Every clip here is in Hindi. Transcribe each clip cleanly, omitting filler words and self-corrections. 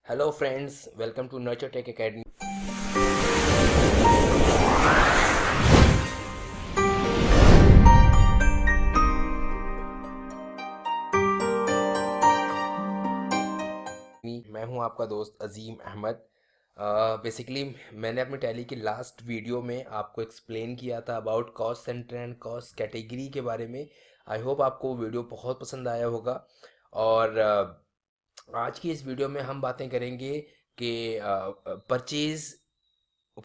Hello friends, welcome to Nurture Tech Academy. मैं हूं आपका दोस्त अजीम अहमद। बेसिकली मैंने अपनी टैली की लास्ट वीडियो में आपको एक्सप्लेन किया था about cost centre and cost category के बारे में। आई होप आपको वो वीडियो बहुत पसंद आया होगा। और आज की इस वीडियो में हम बातें करेंगे कि परचेज़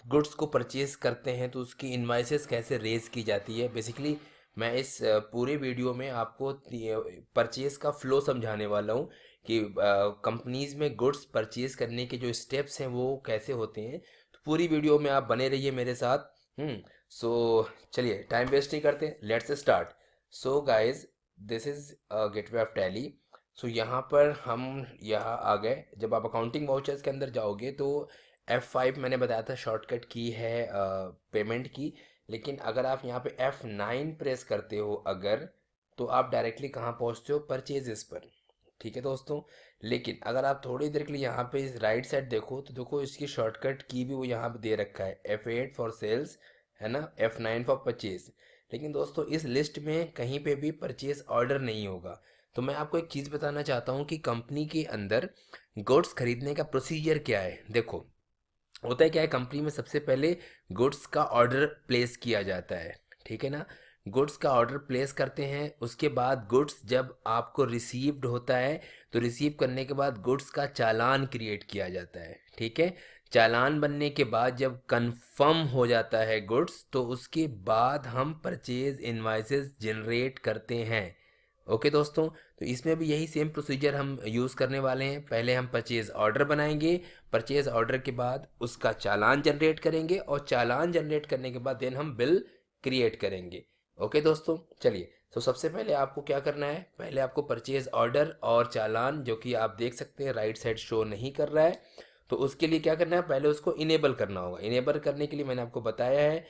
गुड्स को परचेज करते हैं तो उसकी इनवाइसेस कैसे रेज की जाती है। बेसिकली मैं इस पूरे वीडियो में आपको परचेज का फ्लो समझाने वाला हूँ कि कंपनीज में गुड्स परचेज करने के जो स्टेप्स हैं वो कैसे होते हैं। तो पूरी वीडियो में आप बने रहिए मेरे साथ। सो चलिए टाइम वेस्ट नहीं करते, let's start. So guys, this is gateway of Tally. So यहाँ पर हम यहाँ आ गए। जब आप अकाउंटिंग वाउचर्स के अंदर जाओगे तो F5 मैंने बताया था शॉर्टकट की है पेमेंट की। लेकिन अगर आप यहाँ पे F9 प्रेस करते हो अगर, तो आप डायरेक्टली कहाँ पहुँचते हो, परचेजेस पर। ठीक है दोस्तों। लेकिन अगर आप थोड़ी देर के लिए यहाँ पे इस राइट साइड देखो तो देखो इसकी शॉर्टकट की भी वो यहाँ पे दे रखा है, F8 फॉर सेल्स, है ना, F9 फॉर परचेज। लेकिन दोस्तों इस लिस्ट में कहीं पे भी परचेज ऑर्डर नहीं होगा। तो मैं आपको एक चीज़ बताना चाहता हूँ कि कंपनी के अंदर गुड्स खरीदने का प्रोसीजर क्या है। देखो होता है क्या है, कंपनी में सबसे पहले गुड्स का ऑर्डर प्लेस किया जाता है। ठीक है ना। गुड्स का ऑर्डर प्लेस करते हैं, उसके बाद गुड्स जब आपको रिसीव्ड होता है तो रिसीव करने के बाद गुड्स का चालान क्रिएट किया जाता है। ठीक है। चालान बनने के बाद जब कंफर्म हो जाता है गुड्स, तो उसके बाद हम परचेज इनवाइसेस जनरेट करते हैं। ओके दोस्तों, तो इसमें भी यही सेम प्रोसीजर हम यूज़ करने वाले हैं। पहले हम परचेज ऑर्डर बनाएंगे, परचेज ऑर्डर के बाद उसका चालान जनरेट करेंगे और चालान जनरेट करने के बाद देन हम बिल क्रिएट करेंगे। ओके दोस्तों, चलिए। तो सबसे पहले आपको क्या करना है, पहले आपको परचेज ऑर्डर और चालान, जो कि आप देख सकते हैं राइट साइड शो नहीं कर रहा है, तो उसके लिए क्या करना है, पहले उसको इनेबल करना होगा। इनेबल करने के लिए मैंने आपको बताया है,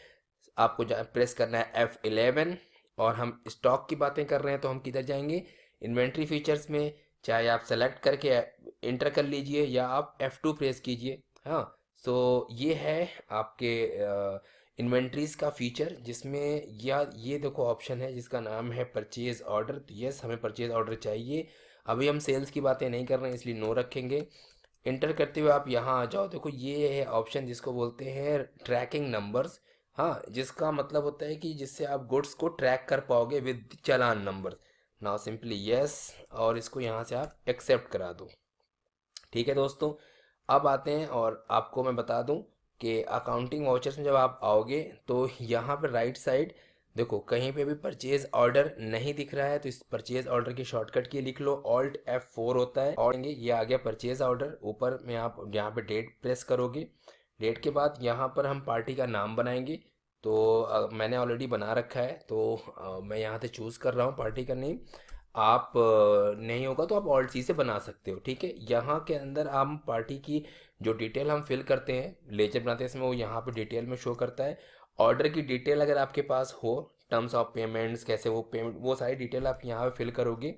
आपको प्रेस करना है F11। और हम स्टॉक की बातें कर रहे हैं तो हम किधर जाएंगे, इन्वेंट्री फीचर्स में। चाहे आप सेलेक्ट करके इंटर कर लीजिए या आप F2 प्रेस कीजिए। हाँ। सो ये है आपके इन्वेंट्रीज का फीचर, जिसमें या ये देखो ऑप्शन है जिसका नाम है परचेज ऑर्डर। तो यस, हमें परचेज ऑर्डर चाहिए। अभी हम सेल्स की बातें नहीं कर रहे हैं इसलिए नो रखेंगे। इंटर करते हुए आप यहाँ आ जाओ, देखो ये है ऑप्शन जिसको बोलते हैं ट्रैकिंग नंबर्स। हाँ, जिसका मतलब होता है कि जिससे आप गुड्स को ट्रैक कर पाओगे with challan number. Now simply yes, और इसको यहाँ से आप एक्सेप्ट करा दो। ठीक है दोस्तों। अब आते हैं और आपको मैं बता दूं कि अकाउंटिंग वाउचर्स में जब आप आओगे तो यहाँ पर राइट साइड देखो कहीं पे भी परचेज ऑर्डर नहीं दिख रहा है, तो इस परचेज ऑर्डर की शॉर्टकट की लिख लो, ऑल्ट F4 होता है। और ये आ गया परचेज ऑर्डर। ऊपर में आप यहाँ पे डेट प्रेस करोगे। डेट के बाद यहाँ पर हम पार्टी का नाम बनाएंगे। तो मैंने ऑलरेडी बना रखा है, तो मैं यहाँ से चूज़ कर रहा हूँ पार्टी का नेम। आप नहीं होगा तो आप ऑल्ट सी से बना सकते हो। ठीक है। यहाँ के अंदर हम पार्टी की जो डिटेल हम फिल करते हैं, लेजर बनाते हैं इसमें, वो यहाँ पे डिटेल में शो करता है। ऑर्डर की डिटेल अगर आपके पास हो, टर्म्स ऑफ पेमेंट्स कैसे वो पेमेंट, वो सारी डिटेल आप यहाँ पे फिल करोगे।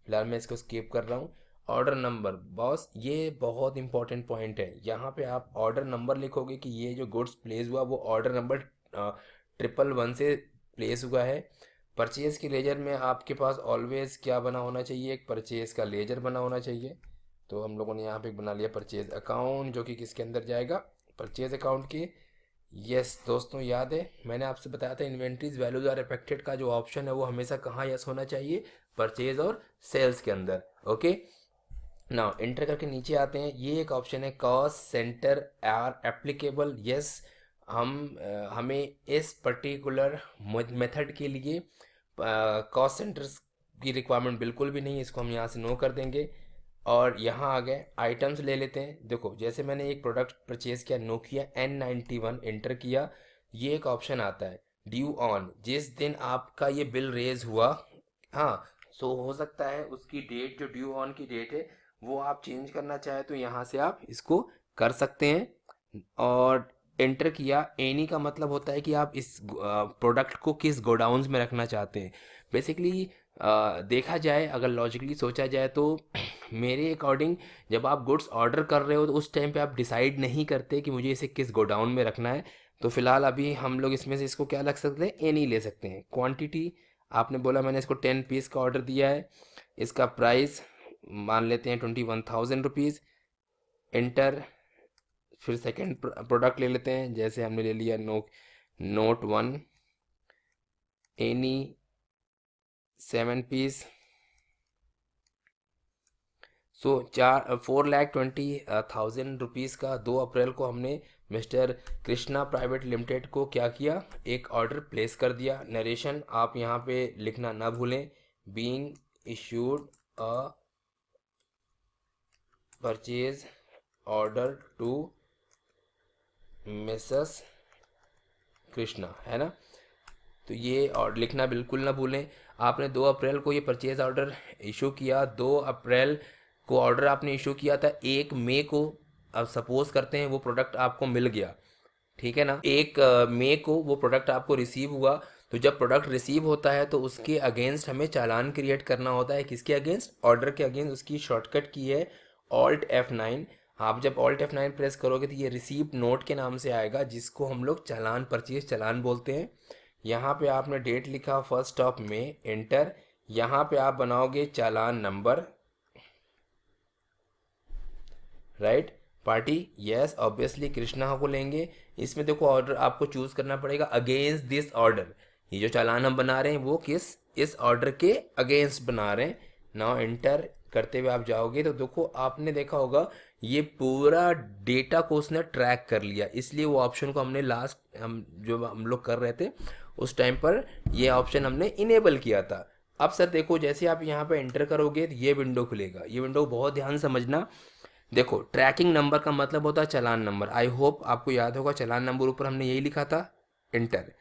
फिलहाल मैं इसको स्किप कर रहा हूँ। ऑर्डर नंबर, बॉस ये बहुत इंपॉर्टेंट पॉइंट है। यहाँ पे आप ऑर्डर नंबर लिखोगे कि ये जो गुड्स प्लेस हुआ वो ऑर्डर नंबर 111 से प्लेस हुआ है। परचेज के लेजर में आपके पास ऑलवेज क्या बना होना चाहिए, एक परचेज का लेजर बना होना चाहिए। तो हम लोगों ने यहाँ पे बना लिया परचेज अकाउंट, जो कि किसके अंदर जाएगा, परचेज अकाउंट के। यस दोस्तों, याद है मैंने आपसे बताया था इन्वेंट्रीज वैल्यूज आर अफेक्टेड का जो ऑप्शन है वो हमेशा कहाँ यस होना चाहिए, परचेज और सेल्स के अंदर। ओके। नाउ एंटर करके नीचे आते हैं, ये एक ऑप्शन है cost centre are applicable. Yes, हमें इस पर्टिकुलर मेथड के लिए कॉस्ट सेंटर्स की रिक्वायरमेंट बिल्कुल भी नहीं है, इसको हम यहाँ से नो कर देंगे। और यहाँ आ गए आइटम्स ले लेते हैं। देखो जैसे मैंने एक प्रोडक्ट परचेज किया, नोकिया N91, एंटर किया, ये एक ऑप्शन आता है ड्यू ऑन, जिस दिन आपका ये बिल रेज हुआ। हाँ। सो हो सकता है उसकी डेट, जो ड्यू ऑन की डेट है, वो आप चेंज करना चाहे तो यहाँ से आप इसको कर सकते हैं। और एंटर किया, एनी का मतलब होता है कि आप इस प्रोडक्ट को किस गोडाउन्स में रखना चाहते हैं। बेसिकली देखा जाए, अगर लॉजिकली सोचा जाए तो मेरे अकॉर्डिंग जब आप गुड्स ऑर्डर कर रहे हो तो उस टाइम पे आप डिसाइड नहीं करते कि मुझे इसे किस गोडाउन में रखना है। तो फिलहाल अभी हम लोग इसमें से इसको क्या रख सकते हैं, एनी ले सकते हैं। क्वांटिटी आपने बोला, मैंने इसको 10 पीस का ऑर्डर दिया है। इसका प्राइस मान लेते हैं 21,000 रुपीज़। एंटर। फिर सेकंड प्रोडक्ट ले लेते हैं, जैसे हमने ले लिया नोट 1 एनी 7 पीस। सो 4,20,000 रुपीज़ का 2 अप्रैल को हमने मिस्टर कृष्णा प्राइवेट लिमिटेड को क्या किया, एक ऑर्डर प्लेस कर दिया। नरेशन आप यहाँ पे लिखना ना भूलें। Being issued a purchase order to Mrs Krishna, है ना। तो ये और लिखना बिल्कुल ना भूलें। आपने 2 अप्रैल को ये परचेज ऑर्डर इशू किया। 2 अप्रैल को ऑर्डर आपने इशू किया था। 1 मई को अब सपोज करते हैं वो प्रोडक्ट आपको मिल गया, ठीक है ना। 1 मई को वो प्रोडक्ट आपको रिसीव हुआ। तो जब प्रोडक्ट रिसीव होता है तो उसके अगेंस्ट हमें चालान क्रिएट करना होता है। किसके अगेंस्ट, ऑर्डर के अगेंस्ट। उसकी शॉर्टकट की है ऑल्ट F9। आप जब ऑल्ट F9 प्रेस करोगे तो ये रिसीप्ट नोट के नाम से आएगा, जिसको हम लोग चालान, परचेज चालान बोलते हैं। यहाँ पे आपने डेट लिखा 1 में, एंटर। यहाँ पे आप बनाओगे चालान number, right. Party, yes, obviously Krishna को लेंगे। इसमें देखो ऑर्डर आपको चूज करना पड़ेगा अगेंस्ट दिस ऑर्डर। ये जो चालान हम बना रहे हैं वो इस ऑर्डर के अगेंस्ट बना रहे हैं। नाउ एंटर करते हुए आप जाओगे तो देखो, आपने देखा होगा ये पूरा डेटा को उसने ट्रैक कर लिया। इसलिए वो ऑप्शन को हमने लास्ट हम लोग कर रहे थे उस टाइम पर ये ऑप्शन हमने इनेबल किया था। अब सर देखो, जैसे आप यहाँ पे एंटर करोगे तो ये विंडो खुलेगा। ये विंडो बहुत ध्यान समझना। देखो, ट्रैकिंग नंबर का मतलब होता है चालान नंबर। आई होप आपको याद होगा, चालान नंबर ऊपर हमने यही लिखा था, एंटर।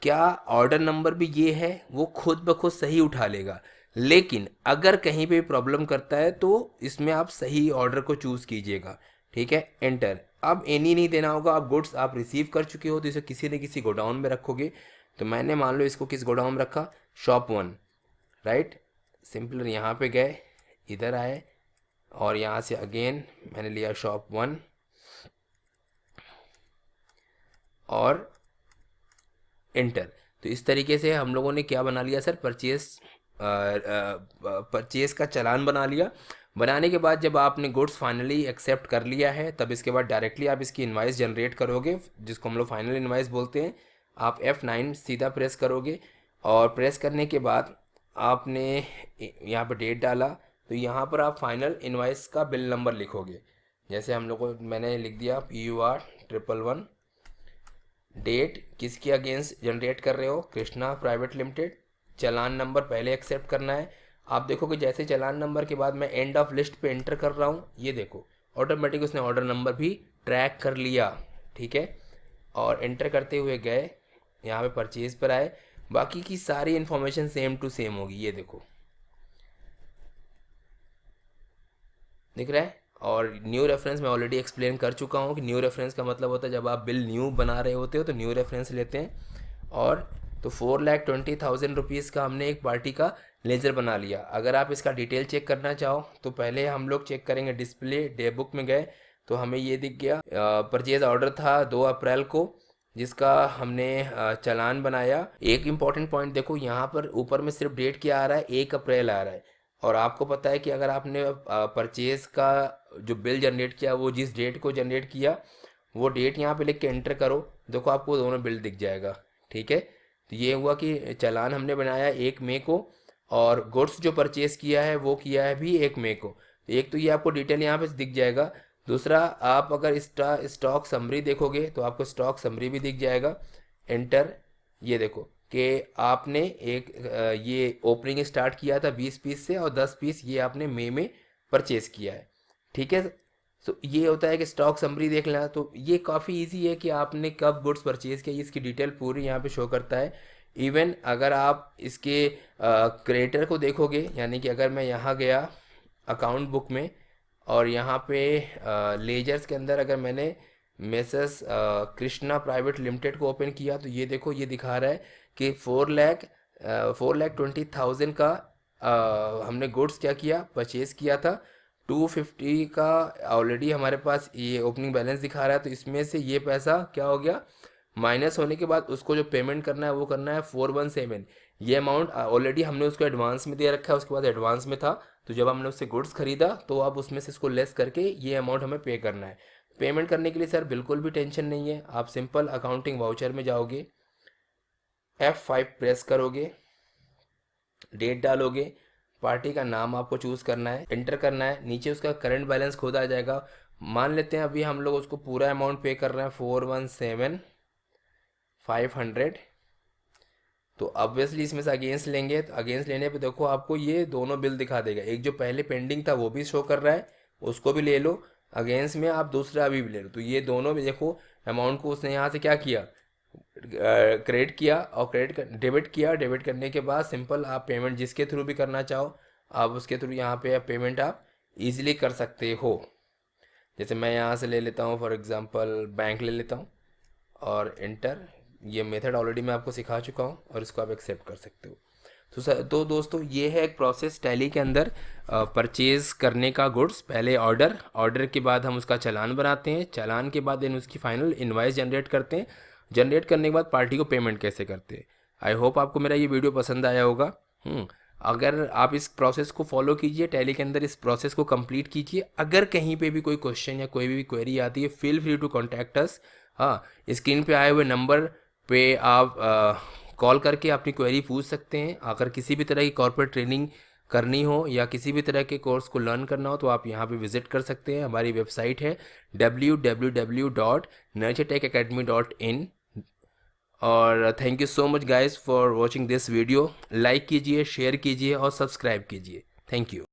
क्या ऑर्डर नंबर भी ये है, वो खुद ब खुद सही उठा लेगा। लेकिन अगर कहीं पे प्रॉब्लम करता है तो इसमें आप सही ऑर्डर को चूज कीजिएगा, ठीक है। एंटर। अब एनी नहीं देना होगा। आप गुड्स आप रिसीव कर चुके हो तो इसे किसी न किसी गोडाउन में रखोगे। तो मैंने मान लो इसको किस गोडाउन में रखा, शॉप 1, राइट। सिंपल यहाँ पे गए, इधर आए और यहाँ से अगेन मैंने लिया शॉप 1 और एंटर। तो इस तरीके से हम लोगों ने क्या बना लिया सर, परचेज का चालान बना लिया। बनाने के बाद जब आपने गुड्स फाइनली एक्सेप्ट कर लिया है, तब इसके बाद डायरेक्टली आप इसकी इनवाइस जनरेट करोगे, जिसको हम लोग फाइनल इनवाइस बोलते हैं। आप F9 सीधा प्रेस करोगे और प्रेस करने के बाद आपने यहाँ पर डेट डाला, तो यहाँ पर आप फाइनल इनवाइस का बिल नंबर लिखोगे। जैसे हम लोग को मैंने लिख दिया PUR111। डेट किसके अगेंस्ट जनरेट कर रहे हो, कृष्णा प्राइवेट लिमिटेड। चालान नंबर पहले एक्सेप्ट करना है। आप देखोगे जैसे चालान नंबर के बाद मैं एंड ऑफ लिस्ट पे एंटर कर रहा हूँ, ये देखो ऑटोमेटिक उसने ऑर्डर नंबर भी ट्रैक कर लिया, ठीक है। और एंटर करते हुए गए, यहाँ पे परचेज पर आए, बाकी की सारी इन्फॉर्मेशन सेम टू सेम होगी। ये देखो दिख रहा है। और न्यू रेफरेंस मैं ऑलरेडी एक्सप्लेन कर चुका हूँ कि न्यू रेफरेंस का मतलब होता है जब आप बिल न्यू बना रहे होते हो तो न्यू रेफरेंस लेते हैं। और तो 4,20,000 रुपीज़ का हमने एक पार्टी का लेजर बना लिया। अगर आप इसका डिटेल चेक करना चाहो तो पहले हम लोग चेक करेंगे, डिस्प्ले डे बुक में गए तो हमें ये दिख गया, परचेज ऑर्डर था 2 अप्रैल को, जिसका हमने चालान बनाया। एक इम्पॉर्टेंट पॉइंट देखो, यहाँ पर ऊपर में सिर्फ डेट क्या आ रहा है, 1 अप्रैल आ रहा है। और आपको पता है कि अगर आपने परचेज का जो बिल जनरेट किया वो जिस डेट को जनरेट किया वो डेट यहाँ पे लिख के एंटर करो, देखो आपको दोनों बिल दिख जाएगा, ठीक है। तो ये हुआ कि चालान हमने बनाया 1 मई को और गुड्स जो परचेज किया है वो किया है भी 1 मई को। एक तो ये आपको डिटेल यहाँ पे दिख जाएगा। दूसरा, आप अगर स्टॉक समरी देखोगे तो आपको स्टॉक समरी भी दिख जाएगा, एंटर। ये देखो कि आपने एक ये ओपनिंग स्टार्ट किया था 20 पीस से और 10 पीस ये आपने मई में परचेज किया है, ठीक है। तो ये होता है कि स्टॉक समरी देख लेना। तो ये काफ़ी इजी है कि आपने कब गुड्स परचेज किया, इसकी डिटेल पूरी यहाँ पे शो करता है। इवन अगर आप इसके क्रेडिटर को देखोगे, यानी कि अगर मैं यहाँ गया अकाउंट बुक में और यहाँ पे लेजर्स के अंदर अगर मैंने मेसर्स कृष्णा प्राइवेट लिमिटेड को ओपन किया तो ये देखो ये दिखा रहा है कि 4,20,000 का हमने गुड्स क्या किया, परचेज किया था। 250 का ऑलरेडी हमारे पास ये ओपनिंग बैलेंस दिखा रहा है, तो इसमें से ये पैसा क्या हो गया, माइनस होने के बाद उसको जो पेमेंट करना है वो करना है 417। ये अमाउंट ऑलरेडी हमने उसको एडवांस में दे रखा है, उसके बाद एडवांस में था, तो जब हमने उससे गुड्स खरीदा तो अब उसमें से इसको लेस करके ये अमाउंट हमें पे करना है। पेमेंट करने के लिए सर बिल्कुल भी टेंशन नहीं है, आप सिंपल अकाउंटिंग वाउचर में जाओगे, F5 प्रेस करोगे, डेट डालोगे, पार्टी का नाम आपको चूज़ करना है, एंटर करना है, नीचे उसका करंट बैलेंस खुद आ जाएगा। मान लेते हैं अभी हम लोग उसको पूरा अमाउंट पे कर रहे हैं 417,500, तो ऑब्वियसली इसमें से अगेंस्ट लेंगे, तो अगेंस्ट लेने पे देखो आपको ये दोनों बिल दिखा देगा, एक जो पहले पेंडिंग था वो भी शो कर रहा है, उसको भी ले लो, अगेंस्ट में आप दूसरा अभी भी ले लो, तो ये दोनों भी देखो अमाउंट को उसने यहाँ से क्या किया, क्रेडिट किया और डेबिट किया। डेबिट करने के बाद सिंपल आप पेमेंट जिसके थ्रू भी करना चाहो आप उसके थ्रू यहाँ पे पेमेंट आप इजीली कर सकते हो। जैसे मैं यहाँ से ले लेता हूँ फॉर एग्जांपल बैंक ले लेता हूँ और इंटर, ये मेथड ऑलरेडी मैं आपको सिखा चुका हूँ और इसको आप एक्सेप्ट कर सकते हो। तो दोस्तों ये है एक प्रोसेस टैली के अंदर परचेज़ करने का गुड्स, पहले ऑर्डर के बाद हम उसका चालान बनाते हैं, चालान के बाद देन उसकी फाइनल इनवाइस जनरेट करते हैं, जनरेट करने के बाद पार्टी को पेमेंट कैसे करते हैं। आई होप आपको मेरा ये वीडियो पसंद आया होगा। अगर आप इस प्रोसेस को फॉलो कीजिए, टैली के अंदर इस प्रोसेस को कंप्लीट कीजिए, अगर कहीं पे भी कोई क्वेश्चन या कोई भी क्वेरी आती है feel free to contact us. हाँ, स्क्रीन पे आए हुए नंबर पे आप कॉल करके अपनी क्वेरी पूछ सकते हैं। अगर किसी भी तरह की कॉर्पोरेट ट्रेनिंग करनी हो या किसी भी तरह के कोर्स को लर्न करना हो तो आप यहाँ पे विजिट कर सकते हैं। हमारी वेबसाइट है www.nurturetechacademy.in। और thank you so much guys for watching this video. Like कीजिए, शेयर कीजिए और सब्सक्राइब कीजिए। Thank you.